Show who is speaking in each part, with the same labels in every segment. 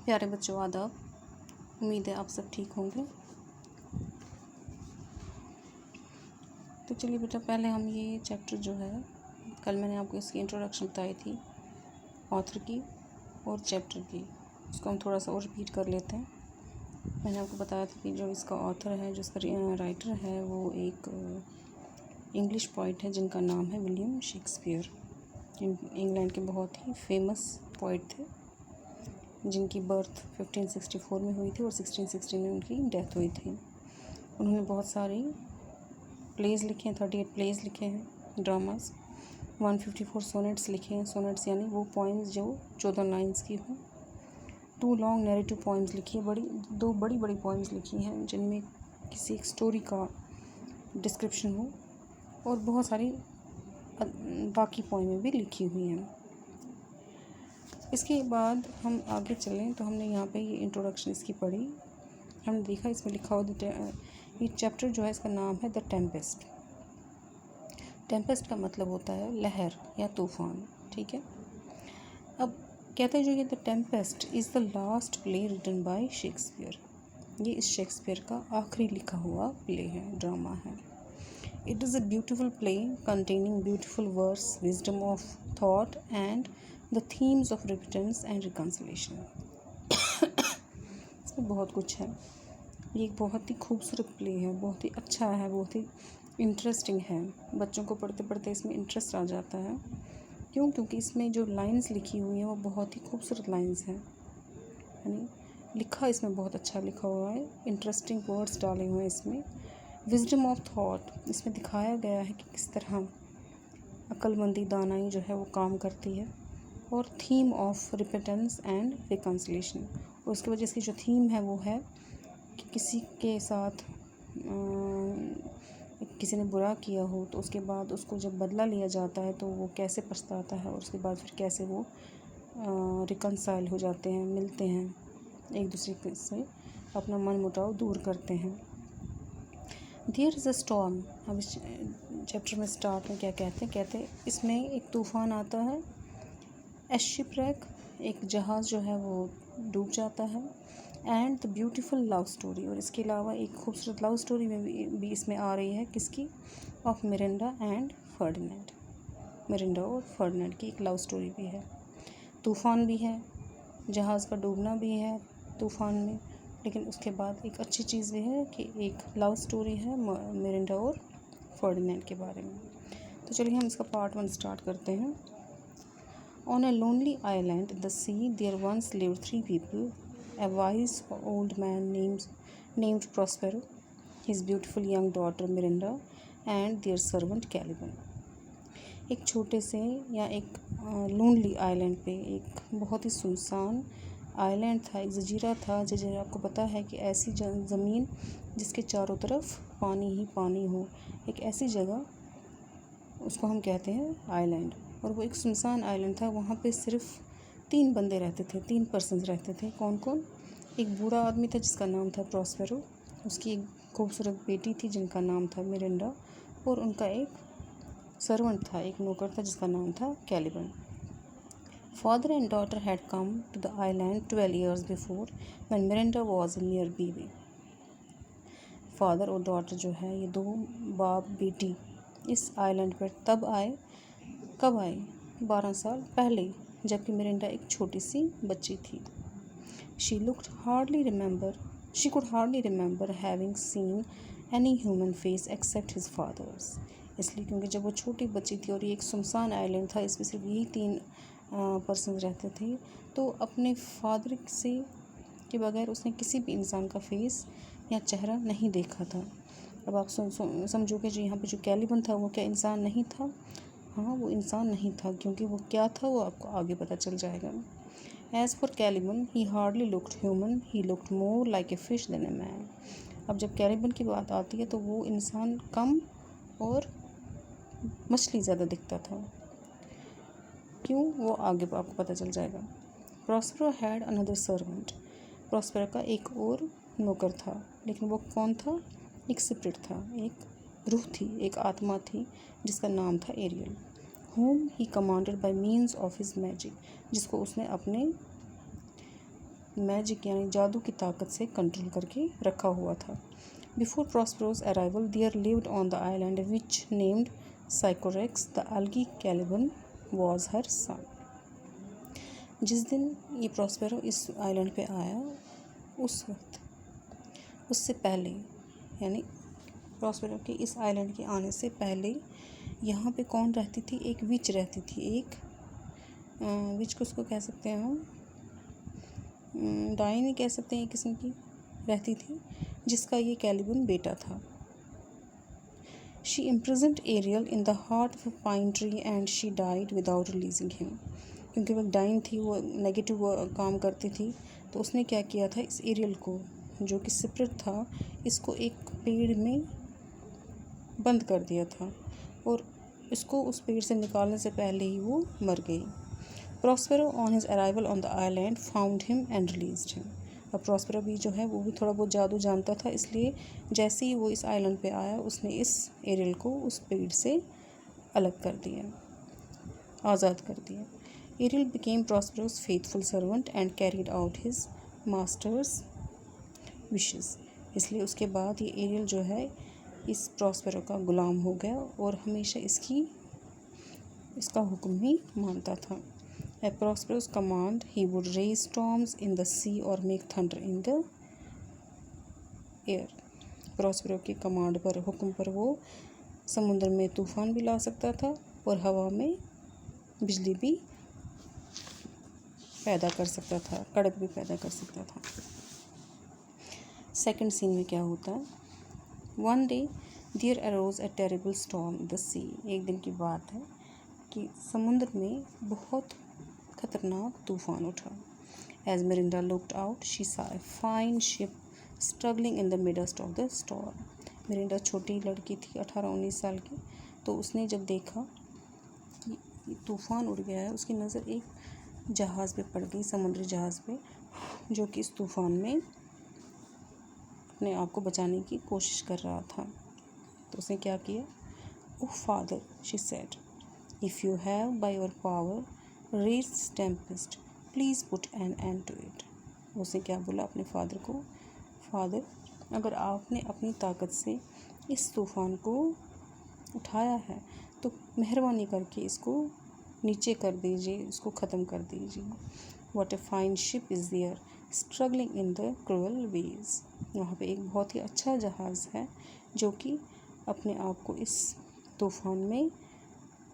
Speaker 1: प्यारे बच्चों, आदाब। उम्मीद है आप सब ठीक होंगे। तो चलिए बेटा, पहले हम ये चैप्टर जो है, कल मैंने आपको इसकी इंट्रोडक्शन बताई थी ऑथर की और चैप्टर की, उसको हम थोड़ा सा और रिपीट कर लेते हैं। मैंने आपको बताया था कि जो इसका ऑथर है, जो इसका राइटर है, वो एक इंग्लिश पोइट है जिनका नाम है विलियम शेक्सपियर। इंग्लैंड के बहुत ही फेमस पोइट थे जिनकी बर्थ 1564 में हुई थी और 1616 में उनकी डेथ हुई थी। उन्होंने बहुत सारी प्लेज़ लिखे हैं, 38 प्लेज़ लिखे हैं, ड्रामास, 154 सोनेट्स लिखे हैं। सोनेट्स यानी वो पोइम्स जो 14 लाइन्स की हों। 2 लॉन्ग नैरेटिव पोइम्स लिखी है, दो बड़ी बड़ी पोइम्स लिखी हैं जिनमें किसी एक स्टोरी का डिस्क्रिप्शन हो, और बहुत सारी बाकी पोइमें भी लिखी हुई हैं। इसके बाद हम आगे चलें तो हमने यहाँ पे ये इंट्रोडक्शन इसकी पढ़ी। हमने देखा इसमें लिखा हुआ ये चैप्टर जो है, इसका नाम है द टेम्पेस्ट। टेम्पेस्ट का मतलब होता है लहर या तूफ़ान, ठीक है। अब कहते हैं जो ये the Tempest is the last play written by Shakespeare. ये इस शेक्सपियर का आखिरी लिखा हुआ प्ले है, ड्रामा है। It is a beautiful play containing beautiful verse, wisdom of thought and the themes of repentance and reconciliation. इसमें बहुत कुछ है। ये एक बहुत ही खूबसूरत प्ले है, बहुत ही अच्छा है, बहुत ही इंटरेस्टिंग है। बच्चों को पढ़ते पढ़ते इसमें इंटरेस्ट आ जाता है। क्यों? क्योंकि इसमें जो लाइंस लिखी हुई हैं वो बहुत ही खूबसूरत लाइंस हैं, यानी लिखा इसमें बहुत अच्छा लिखा हुआ है। इंटरेस्टिंग वर्ड्स डाले हुए हैं इसमें। विजडम ऑफ थॉट, इसमें दिखाया गया है कि किस तरह अक्लमंदी, दानाई जो है वो काम करती है। और theme of repentance and reconciliation, और उसकी वजह से जो थीम है वो है कि किसी के साथ किसी ने बुरा किया हो तो उसके बाद उसको जब बदला लिया जाता है तो वो कैसे पछताता है, और उसके बाद फिर कैसे वो रिकन्साइल हो जाते हैं, मिलते हैं एक दूसरे से, अपना मन मुटाव दूर करते हैं। There is a storm. अब इस चैप्टर में स्टार्ट में क्या कहते हैं इसमें एक तूफ़ान आता है। ए शिपरेक, एक जहाज़ जो है वो डूब जाता है। And the beautiful love story, और इसके अलावा एक खूबसूरत लव स्टोरी में भी इसमें आ रही है, किसकी? Of Mirinda and Ferdinand. Mirinda और फर्डिनेंड की एक लव स्टोरी भी है। तूफ़ान भी है, जहाज़ का डूबना भी है तूफ़ान में, लेकिन उसके बाद एक अच्छी चीज़ भी है कि एक लव स्टोरी है मिरिंडा और फर्डिनेंड के बारे में। तो चलिए हम इसका पार्ट 1 स्टार्ट करते हैं। On a lonely island in the sea, there once lived 3 people: a wise old man named Prospero, his beautiful young daughter Mirinda, and their servant Caliban. एक छोटे से या एक लोनली आइलैंड पे, एक बहुत ही सुनसान आइलैंड था, एक जजीरा था। जजीरा आपको पता है कि ऐसी ज़मीन जिसके चारों तरफ पानी ही पानी हो, एक ऐसी जगह, उसको हम कहते हैं आइलैंड। और वो एक सुनसान आइलैंड था। वहाँ पे सिर्फ 3 बंदे रहते थे, 3 पर्सन्स रहते थे। कौन कौन? एक बूढ़ा आदमी था जिसका नाम था प्रॉस्पेरो, उसकी एक खूबसूरत बेटी थी जिनका नाम था मिरिंडा, और उनका एक सर्वेंट था, एक नौकर था जिसका नाम था Caliban. Father and daughter had come to the island 12 years before when Miranda was a near baby. Father और डॉटर जो है, ये 2 बाप बेटी इस आइलैंड पर तब आए, कब आए? 12 साल पहले, जबकि मिरिंडा एक छोटी सी बच्ची थी। She could hardly remember having seen any human face except his father's. इसलिए क्योंकि जब वो छोटी बच्ची थी और ये एक सुनसान आइलैंड था, इसमें सिर्फ यही 3 पर्सन रहते थे, तो अपने फादर से के बगैर उसने किसी भी इंसान का फेस या चेहरा नहीं देखा था। अब आप समझोगे जो यहाँ पे जो कैलिबन था वो क्या इंसान नहीं था? हाँ, वो इंसान नहीं था, क्योंकि वो क्या था वो आपको आगे पता चल जाएगा। As for Caliban, he hardly looked human, he looked more like a fish than a man. अब जब कैलिबन की बात आती है तो वो इंसान कम और मछली ज़्यादा दिखता था। क्यों? वो आगे आपको पता चल जाएगा। Prospero had another servant. Prospero का एक और नौकर था, लेकिन वो कौन था? एक स्पिरिट था, एक रूह थी, एक आत्मा थी जिसका नाम था aerial, whom he commanded by means of his magic, जिसको उसने अपने मैजिक यानी जादू की ताकत से कंट्रोल करके रखा हुआ था। Before Prospero's arrival there lived on the island which named Sycorax the अलगी कैलिबन वॉज हर सन। जिस दिन ये प्रॉस्पेरो इस आइलैंड पे आया उस वक्त उससे पहले यानी प्रॉस्पेरो के इस आइलैंड के आने से पहले यहाँ पे कौन रहती थी? एक विच रहती थी। एक विच को उसको कह सकते हैं हम डायन ही कह सकते हैं, किस्म की रहती थी, जिसका ये कैलिबन बेटा था। She imprisoned Ariel in the heart of a pine tree and she died without releasing him. क्योंकि वह डाइन थी, वो नेगेटिव काम करती थी, तो उसने क्या किया था, इस एरियल को जो कि स्पिरिट था, इसको एक पेड़ में बंद कर दिया था और इसको उस पेड़ से निकालने से पहले ही वो मर गई। Prospero on his arrival on the island found him and released him. अब प्रॉस्पेरो भी जो है वो भी थोड़ा बहुत जादू जानता था, इसलिए जैसे ही वो इस आइलैंड पे आया उसने इस एरियल को उस पेड़ से अलग कर दिया, आज़ाद कर दिया। Ariel became Prospero's faithful servant and carried out his master's wishes. इसलिए उसके बाद ये एरियल जो है इस प्रॉस्पेरो का गुलाम हो गया और हमेशा इसका हुक्म ही मानता था। At Prospero's command, he would raise storms in the sea or make thunder in the air. Prospero के कमांड पर, हुक्म पर वो समुद्र में तूफान भी ला सकता था और हवा में बिजली भी पैदा कर सकता था, कड़क भी पैदा कर सकता था। सेकंड सीन में क्या होता है? One day there arose a terrible storm in the sea. एक दिन की बात है कि समुद्र में बहुत खतरनाक तूफान उठा। As Miranda looked out she saw a fine ship struggling in the midst of the storm. Mirinda छोटी लड़की थी, 18-19 साल की, तो उसने जब देखा कि तूफ़ान उड़ गया है, उसकी नज़र एक जहाज़ पे पड़ गई, समुद्री जहाज़ पे, जो कि इस तूफ़ान में अपने आप को बचाने की कोशिश कर रहा था। तो उसने क्या किया? Oh father, she said, if you have by your power raise tempest please put an end to it. उसने क्या बोला अपने फादर को? फादर, अगर आपने अपनी ताकत से इस तूफ़ान को उठाया है तो मेहरबानी करके इसको नीचे कर दीजिए, इसको ख़त्म कर दीजिए। What a fine ship is there struggling in the cruel waves. वहाँ पे एक बहुत ही अच्छा जहाज़ है जो कि अपने आप को इस तूफ़ान में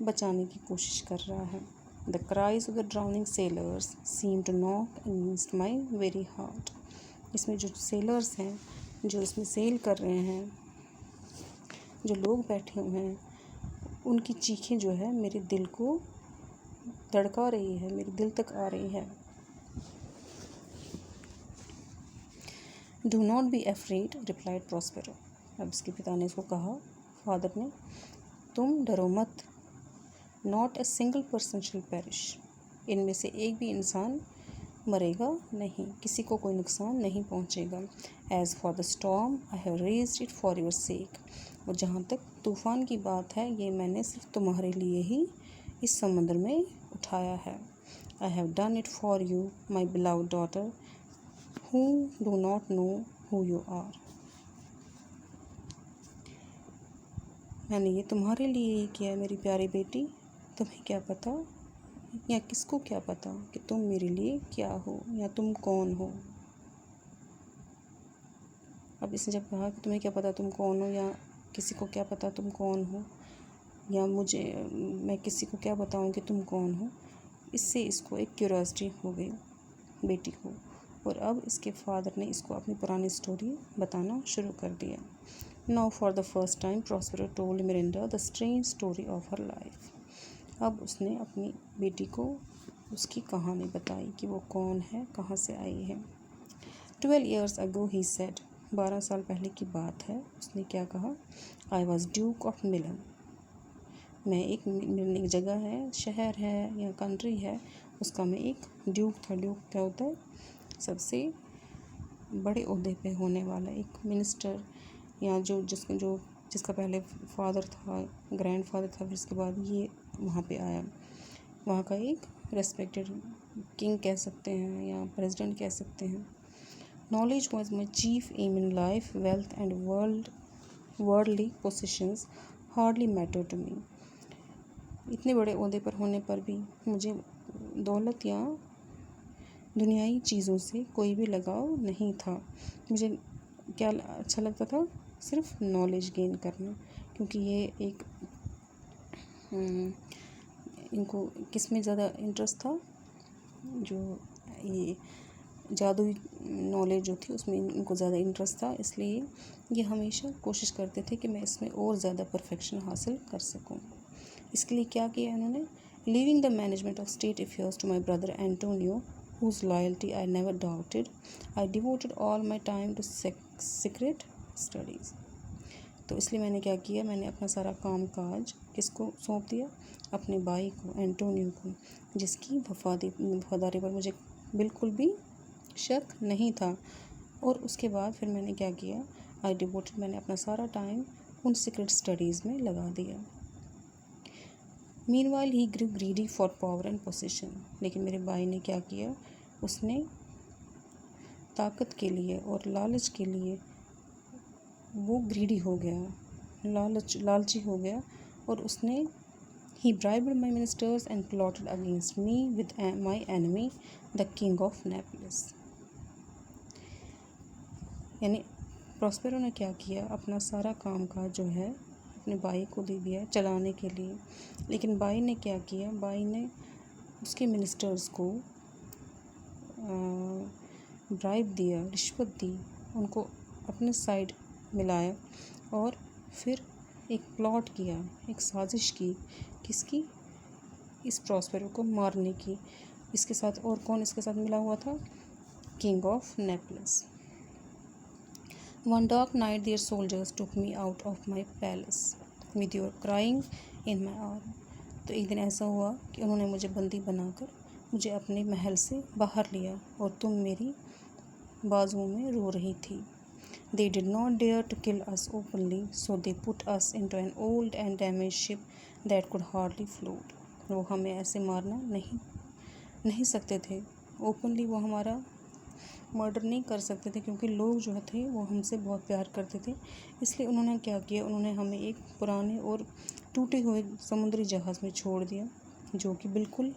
Speaker 1: बचाने की कोशिश कर रहा है। The cries of the drowning sailors seem to knock against my very heart. इसमें जो सेलर्स हैं, जो इसमें सेल कर रहे हैं, जो लोग बैठे हुए हैं, उनकी चीखें जो है मेरे दिल को धड़का रही है, मेरे दिल तक आ रही है। Do not be afraid replied Prospero. अब इसके पिता ने इसको कहा, फादर ने, तुम डरो मत। नॉट ए सिंगल पर्सन शिल पेरिश। इनमें से एक भी इंसान मरेगा नहीं, किसी को कोई नुकसान नहीं पहुंचेगा। As for the storm I have raised it for your sake. और जहाँ तक तूफ़ान की बात है, ये मैंने सिर्फ तुम्हारे लिए ही इस समुद्र में उठाया है। I have done it for you my beloved daughter who do not know who you are. मैंने ये तुम्हारे लिए ही किया है मेरी प्यारी बेटी, तुम्हें क्या पता या किसको क्या पता कि तुम मेरे लिए क्या हो या तुम कौन हो। अब इसने जब कहा कि तुम्हें क्या पता तुम कौन हो या किसी को क्या पता तुम कौन हो या मैं किसी को क्या बताऊं कि तुम कौन हो, इससे इसको एक क्यूरियोसिटी हो गई बेटी को। और अब इसके फादर ने इसको अपनी पुरानी स्टोरी बताना शुरू कर दिया। Now for the first time Prospero told Mirinda the strange story of her life. अब उसने अपनी बेटी को उसकी कहानी बताई कि वो कौन है, कहाँ से आई है। 12 years ago he said, 12 साल पहले की बात है, उसने क्या कहा? आई वॉज ड्यूक ऑफ मिलन। मैं एक जगह है, शहर है या कंट्री है, उसका मैं एक ड्यूक था। ड्यूक क्या होता है? सबसे बड़े ओहदे पे होने वाला एक मिनिस्टर या जिसका पहले फादर था, ग्रैंड फादर था, फिर इसके बाद ये वहाँ पे आया, वहाँ का एक रेस्पेक्टेड किंग कह सकते हैं या प्रेसिडेंट कह सकते हैं। Knowledge was my chief aim in life, wealth and worldly positions hardly matter to me. इतने बड़े ओहदे पर होने पर भी मुझे दौलत या दुनियाई चीज़ों से कोई भी लगाव नहीं था। मुझे क्या अच्छा लगता था, सिर्फ नॉलेज गेन करना, क्योंकि ये एक इनको किस में ज़्यादा इंटरेस्ट था, जो ये जादुई नॉलेज जो थी उसमें इनको ज़्यादा इंटरेस्ट था। इसलिए ये हमेशा कोशिश करते थे कि मैं इसमें और ज़्यादा परफेक्शन हासिल कर सकूं। इसके लिए क्या किया इन्होंने, leaving the management of state affairs to my brother Antonio whose loyalty I never doubted, I devoted all my time to secret studies। तो इसलिए मैंने क्या किया, मैंने अपना सारा काम काज किसको सौंप दिया, अपने भाई को, एंटोनियो को, जिसकी वफादारी पर मुझे बिल्कुल भी शक नहीं था। और उसके बाद फिर मैंने क्या किया, आई डिवोटेड, मैंने अपना सारा टाइम उन सीक्रेट स्टडीज़ में लगा दिया। Meanwhile he grew greedy for power and position. लेकिन मेरे भाई ने क्या किया, उसने ताकत के लिए और लालच के लिए वो ग्रीडी हो गया, लालची हो गया, और उसने he bribed my ministers and plotted against me with my enemy the king of Naples. यानी प्रॉस्पेरो ने क्या किया, अपना सारा काम काज जो है अपने भाई को दे दिया चलाने के लिए। लेकिन भाई ने क्या किया, भाई ने उसके मिनिस्टर्स को ब्राइब दिया, रिश्वत दी, उनको अपने साइड मिलाया और फिर एक प्लॉट किया, एक साजिश की, किसकी, इस प्रॉस्पेरो को मारने की। इसके साथ और कौन इसके साथ मिला हुआ था, king of Naples. One dark night their soldiers took me out of my palace with your crying in my arm। तो एक दिन ऐसा हुआ कि उन्होंने मुझे बंदी बनाकर मुझे अपने महल से बाहर लिया और तुम मेरी बाजुओं में रो रही थी। They did not dare to kill us openly, so they put us into an old and damaged ship that could hardly float। वो हमें ऐसे मारना नहीं सकते थे, ओपनली वो हमारा मर्डर नहीं कर सकते थे, क्योंकि लोग जो थे वो हमसे बहुत प्यार करते थे। इसलिए उन्होंने क्या किया, उन्होंने हमें एक पुराने और टूटे हुए समुद्री जहाज़ में छोड़ दिया, जो कि बिल्कुल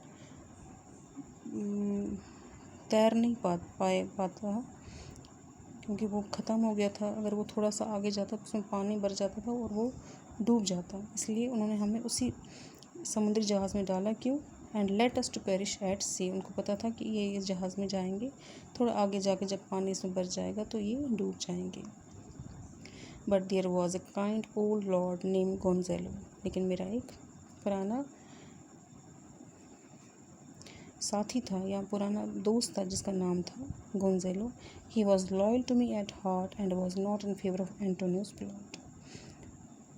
Speaker 1: तैर नहीं पाता, क्योंकि वो ख़त्म हो गया था। अगर वो थोड़ा सा आगे जाता तो उसमें पानी भर जाता था और वो डूब जाता। इसलिए उन्होंने हमें उसी समुद्री जहाज़ में डाला। क्यों, and let us to perish at sea. उनको पता था कि ये इस जहाज़ में जाएंगे, थोड़ा आगे जाके जब पानी इसमें भर जाएगा तो ये डूब जाएंगे। But there was a kind old lord name Gonzalo. लेकिन मेरा एक पुराना साथी था या पुराना दोस्त था जिसका नाम था Gonzalo. He was loyal to me at heart and was not in favour of Antonio's plot.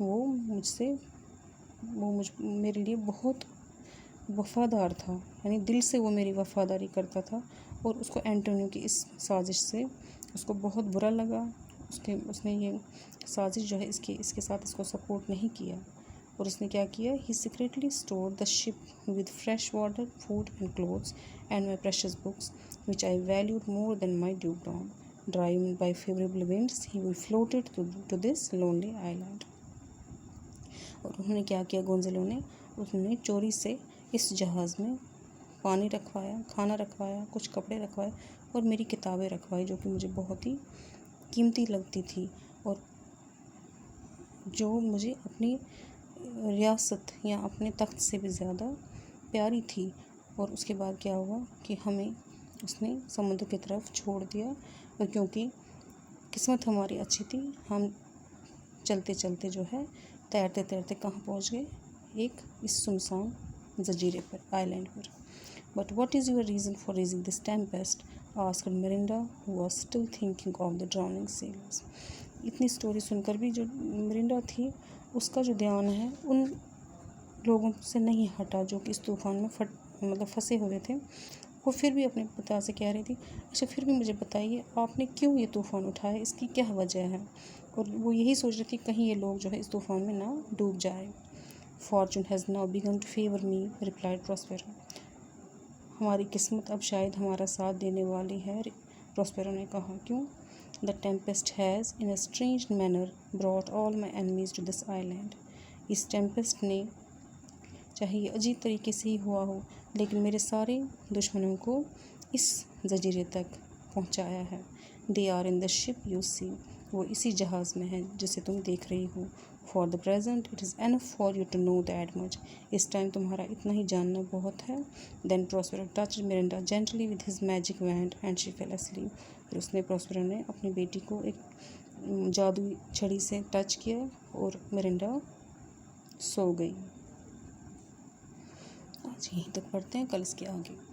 Speaker 1: वो मेरे लिए बहुत वफ़ादार था, यानी दिल से वो मेरी वफ़ादारी करता था। और उसको एंटोनियो की इस साजिश से उसको बहुत बुरा लगा। उसने ये साजिश जो है इसके साथ इसको सपोर्ट नहीं किया। और उसने क्या किया, he secretly stored the ship with fresh water, food and clothes and my precious books which I valued more than my dukedom. Driven by favourable winds he floated to this lonely island. और उन्होंने क्या किया, गोंजेलो ने, उसने चोरी से इस जहाज़ में पानी रखवाया, खाना रखवाया, कुछ कपड़े रखवाए और मेरी किताबें रखवाई, जो कि मुझे बहुत ही कीमती लगती थी और जो मुझे अपनी रियासत या अपने तख्त से भी ज़्यादा प्यारी थी। और उसके बाद क्या हुआ कि हमें उसने समुद्र की तरफ छोड़ दिया। और क्योंकि किस्मत हमारी अच्छी थी, हम चलते चलते जो है तैरते तैरते कहाँ पहुँच गए, एक इस सुनसान जजीरे पर, आइलैंड पर। But what is your reason for raising this Tempest, asked Mirinda who was still thinking of the drowning sellers. इतनी स्टोरी सुनकर भी जो मिरिंडा थी, उसका जो ध्यान है उन लोगों से नहीं हटा जो कि इस तूफ़ान में फंसे हुए थे। वो फिर भी अपने पिता से कह रही थी, अच्छा फिर भी मुझे बताइए आपने क्यों ये तूफ़ान उठाया, इसकी क्या वजह है। और वो यही सोच रही थी कहीं ये लोग जो है इस तूफ़ान में ना डूब जाए। Fortune has now begun to favour me, replied Prospero. हमारी किस्मत अब शायद हमारा साथ देने वाली है, प्रोस्पेरो ने कहा। क्यों? The tempest has in a strange manner brought all my enemies to this island. इस टेम्पेस्ट ने, चाहे ये अजीब तरीके से ही हुआ हो, लेकिन मेरे सारे दुश्मनों को इस जजीरे तक पहुंचाया है। They are in the ship you see. वो इसी जहाज़ में है जिसे तुम देख रही हो। For the present it is enough for you to know that much. इस टाइम तुम्हारा इतना ही जानना बहुत है। Then Prospero touch Miranda gently with his magic wand and she fell asleep। फिर उसने, प्रोस्पेरो ने अपनी बेटी को एक जादुई छड़ी से टच किया और मिरिंडा सो गई। आज यहीं तक पढ़ते हैं, कल इसके आगे।